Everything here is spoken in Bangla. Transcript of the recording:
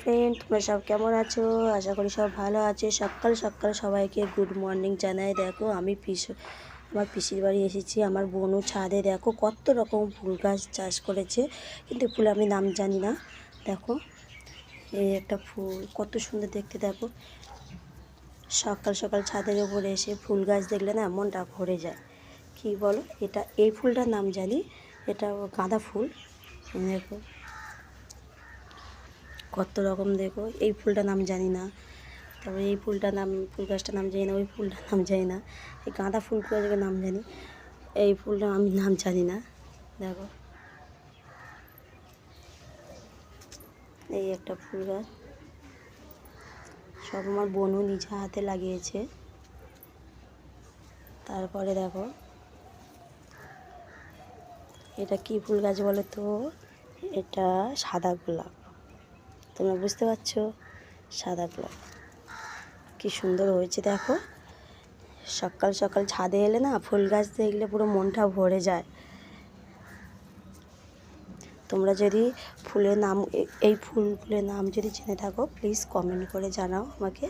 ফ্রেন্ড, তোমরা সব কেমন আছো? আশা করি সব ভালো আছে। সকাল সকাল সবাইকে গুড মর্নিং জানাই। দেখো আমি আমার পিসির বাড়ি এসেছি। আমার বোনও ছাদে দেখো কত রকম ফুল গাছ চাষ করেছে, কিন্তু ফুল আমি নাম জানি না। দেখো এই একটা ফুল কত সুন্দর দেখতে। দেখো সকাল সকাল ছাদের উপরে এসে ফুল গাছ দেখলে না মনটা ভরে যায়। কি বলো, এই ফুলটার নাম জানি, এটা গাঁদা ফুল। দেখো কত রকম, দেখো এই ফুলটার নাম জানি না। তারপরে এই ফুল গাছটার নাম জানি না, ওই ফুলটার নাম জানি না। এই গাঁদা ফুল গাছের নাম জানি, এই ফুলটা আমি নাম জানি না। দেখো এই একটা ফুল গাছ, সব আমার বোনও নিজে হাতে লাগিয়েছে। তারপরে দেখো এটা কি ফুল গাছ বলো তো? এটা সাদা গোলাপ। তোমরা বুঝতে পারছো? সাদা গোলাপ কি সুন্দর হয়েছে দেখো। সকাল সকাল ছাদে এলে না ফুল গাছ দেখলে পুরো মনটা ভরে যায়। তোমরা যদি ফুলের নাম এই ফুলগুলোর নাম যদি জেনে থাকো প্লিজ কমেন্ট করে জানাও আমাকে।